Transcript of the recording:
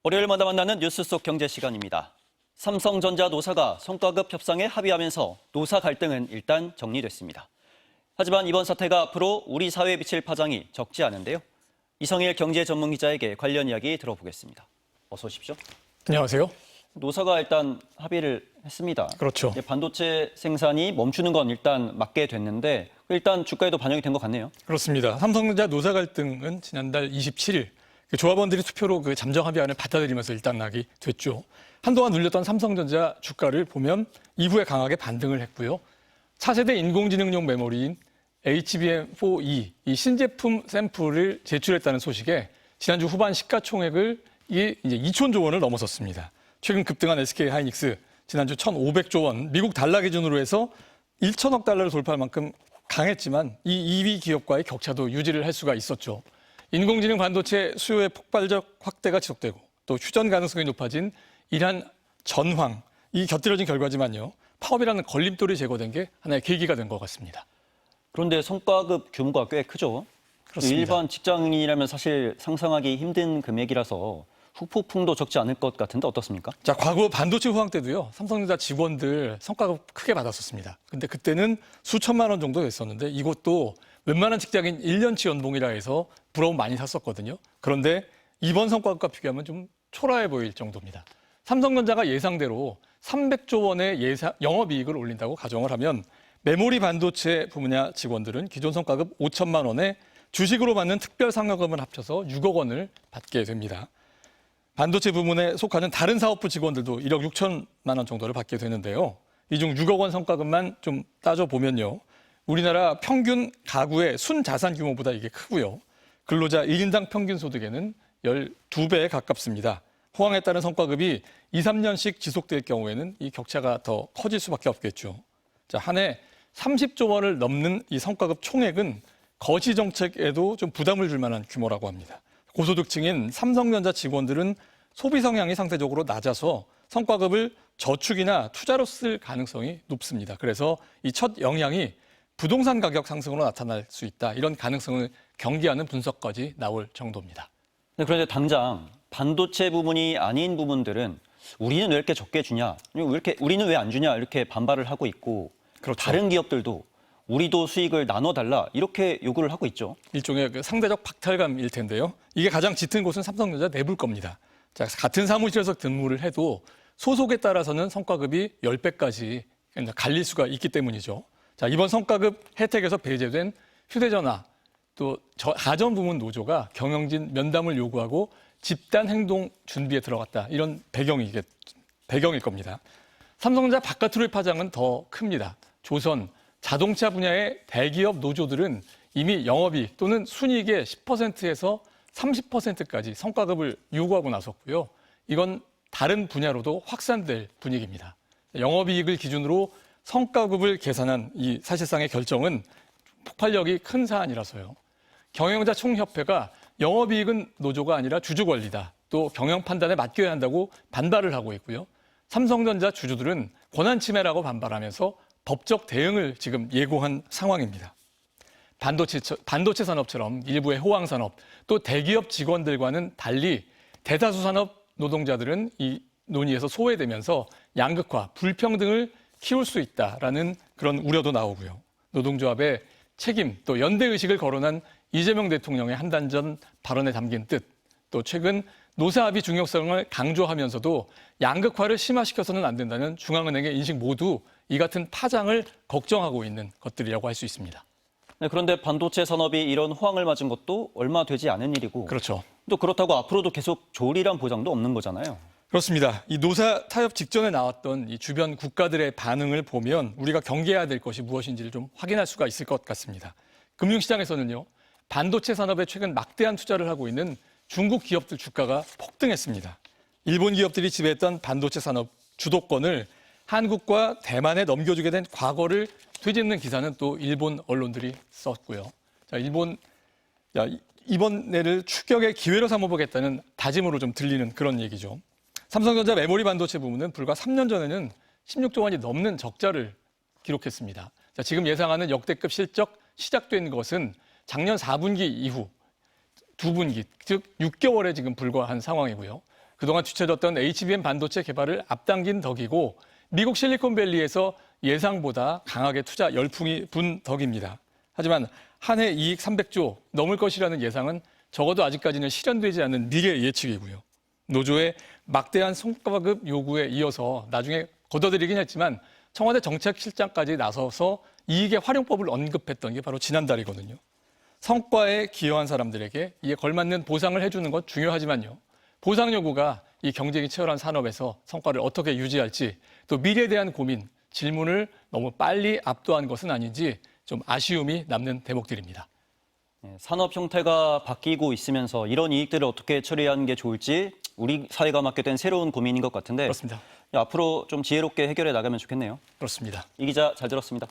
월요일마다 만나는 뉴스 속 경제 시간입니다. 삼성전자 노사가 성과급 협상에 합의하면서 노사 갈등은 일단 정리됐습니다. 하지만 이번 사태가 앞으로 우리 사회에 미칠 파장이 적지 않은데요. 이성일 경제 전문 기자에게 관련 이야기 들어보겠습니다. 어서 오십시오. 안녕하세요. 노사가 일단 합의를 했습니다. 그렇죠. 반도체 생산이 멈추는 건 일단 맞게 됐는데 일단 주가에도 반영이 된 것 같네요. 그렇습니다. 삼성전자 노사 갈등은 지난달 27일 조합원들이 투표로 그 잠정 합의안을 받아들이면서 일단락이 됐죠. 한동안 눌렸던 삼성전자 주가를 보면 이후에 강하게 반등을 했고요. 차세대 인공지능용 메모리인 HBM4E 이 신제품 샘플을 제출했다는 소식에 지난주 후반 시가총액을 이제 2천조 원을 넘어섰습니다. 최근 급등한 SK하이닉스 지난주 1,500조 원, 미국 달러 기준으로 해서 1천억 달러를 돌파할 만큼 강했지만 이 2위 기업과의 격차도 유지를 할 수가 있었죠. 인공지능 반도체 수요의 폭발적 확대가 지속되고 또 휴전 가능성이 높아진 이란 전황, 이 곁들여진 결과지만요. 파업이라는 걸림돌이 제거된 게 하나의 계기가 된 것 같습니다. 그런데 성과급 규모가 꽤 크죠. 그렇습니다. 일반 직장인이라면 사실 상상하기 힘든 금액이라서 후폭풍도 적지 않을 것 같은데 어떻습니까? 자, 과거 반도체 호황 때도요. 삼성전자 직원들 성과급 크게 받았었습니다. 근데 그때는 수천만 원 정도 됐었는데 이것도 웬만한 직장인 1년치 연봉이라 해서 부러움 많이 샀었거든요. 그런데 이번 성과급과 비교하면 좀 초라해 보일 정도입니다. 삼성전자가 예상대로 300조 원의 영업이익을 올린다고 가정을 하면 메모리 반도체 분야 직원들은 기존 성과급 5천만 원에 주식으로 받는 특별 상여금을 합쳐서 6억 원을 받게 됩니다. 반도체 부문에 속하는 다른 사업부 직원들도 1억 6천만 원 정도를 받게 되는데요. 이 중 6억 원 성과급만 좀 따져보면요. 우리나라 평균 가구의 순자산 규모보다 이게 크고요. 근로자 1인당 평균 소득에는 12배에 가깝습니다. 호황에 따른 성과급이 2, 3년씩 지속될 경우에는 이 격차가 더 커질 수밖에 없겠죠. 자, 한 해 30조 원을 넘는 이 성과급 총액은 거시 정책에도 좀 부담을 줄 만한 규모라고 합니다. 고소득층인 삼성전자 직원들은 소비 성향이 상대적으로 낮아서 성과급을 저축이나 투자로 쓸 가능성이 높습니다. 그래서 이 첫 영향이 부동산 가격 상승으로 나타날 수 있다. 이런 가능성을 경계하는 분석까지 나올 정도입니다. 그런데 당장 반도체 부분이 아닌 부분들은 우리는 왜 이렇게 적게 주냐, 우리는 왜 안 주냐 이렇게 반발을 하고 있고 그렇죠. 다른 기업들도 우리도 수익을 나눠달라 이렇게 요구를 하고 있죠. 일종의 그 상대적 박탈감일 텐데요. 이게 가장 짙은 곳은 삼성전자 내부일 겁니다. 자, 같은 사무실에서 근무를 해도 소속에 따라서는 성과급이 10배까지 갈릴 수가 있기 때문이죠. 자, 이번 성과급 혜택에서 배제된 휴대전화, 또 가전 부문 노조가 경영진 면담을 요구하고 집단 행동 준비에 들어갔다. 이런 배경일 겁니다. 삼성전자 바깥으로의 파장은 더 큽니다. 조선, 자동차 분야의 대기업 노조들은 이미 영업이익 또는 순이익의 10%에서 30%까지 성과급을 요구하고 나섰고요. 이건 다른 분야로도 확산될 분위기입니다. 영업이익을 기준으로 성과급을 계산한 이 사실상의 결정은 폭발력이 큰 사안이라서요. 경영자 총협회가 영업이익은 노조가 아니라 주주 권리다. 또 경영 판단에 맡겨야 한다고 반발을 하고 있고요. 삼성전자 주주들은 권한 침해라고 반발하면서 법적 대응을 지금 예고한 상황입니다. 반도체 산업처럼 일부의 호황 산업, 또 대기업 직원들과는 달리 대다수 산업 노동자들은 이 논의에서 소외되면서 양극화, 불평등을 키울 수 있다라는 그런 우려도 나오고요. 노동조합의 책임, 또 연대의식을 거론한 이재명 대통령의 한 달 전 발언에 담긴 뜻, 또 최근 노사합의 중요성을 강조하면서도 양극화를 심화시켜서는 안 된다는 중앙은행의 인식 모두 이 같은 파장을 걱정하고 있는 것들이라고 할 수 있습니다. 네, 그런데 반도체 산업이 이런 호황을 맞은 것도 얼마 되지 않은 일이고 그렇죠. 또 그렇다고 앞으로도 계속 좋으리란 보장도 없는 거잖아요. 그렇습니다. 이 노사 타협 직전에 나왔던 이 주변 국가들의 반응을 보면 우리가 경계해야 될 것이 무엇인지를 좀 확인할 수가 있을 것 같습니다. 금융시장에서는요, 반도체 산업에 최근 막대한 투자를 하고 있는 중국 기업들 주가가 폭등했습니다. 일본 기업들이 지배했던 반도체 산업 주도권을 한국과 대만에 넘겨주게 된 과거를 되짚는 기사는 또 일본 언론들이 썼고요. 자, 이번에를 추격의 기회로 삼아보겠다는 다짐으로 좀 들리는 그런 얘기죠. 삼성전자 메모리 반도체 부문은 불과 3년 전에는 16조 원이 넘는 적자를 기록했습니다. 자, 지금 예상하는 역대급 실적 시작된 것은 작년 4분기 이후 2분기, 즉 6개월에 지금 불과한 상황이고요. 그동안 뒤처졌던 HBM 반도체 개발을 앞당긴 덕이고 미국 실리콘밸리에서 예상보다 강하게 투자 열풍이 분 덕입니다. 하지만 한 해 이익 300조 넘을 것이라는 예상은 적어도 아직까지는 실현되지 않는 미래 예측이고요. 노조의 막대한 성과급 요구에 이어서 나중에 걷어들이긴 했지만 청와대 정책실장까지 나서서 이익의 활용법을 언급했던 게 바로 지난달이거든요. 성과에 기여한 사람들에게 이에 걸맞는 보상을 해주는 것 중요하지만요. 보상 요구가 이 경쟁이 치열한 산업에서 성과를 어떻게 유지할지 또 미래에 대한 고민, 질문을 너무 빨리 압도한 것은 아닌지 좀 아쉬움이 남는 대목들입니다. 산업 형태가 바뀌고 있으면서 이런 이익들을 어떻게 처리하는 게 좋을지 우리 사회가 맡게 된 새로운 고민인 것 같은데 그렇습니다. 앞으로 좀 지혜롭게 해결해 나가면 좋겠네요. 그렇습니다. 이 기자 잘 들었습니다.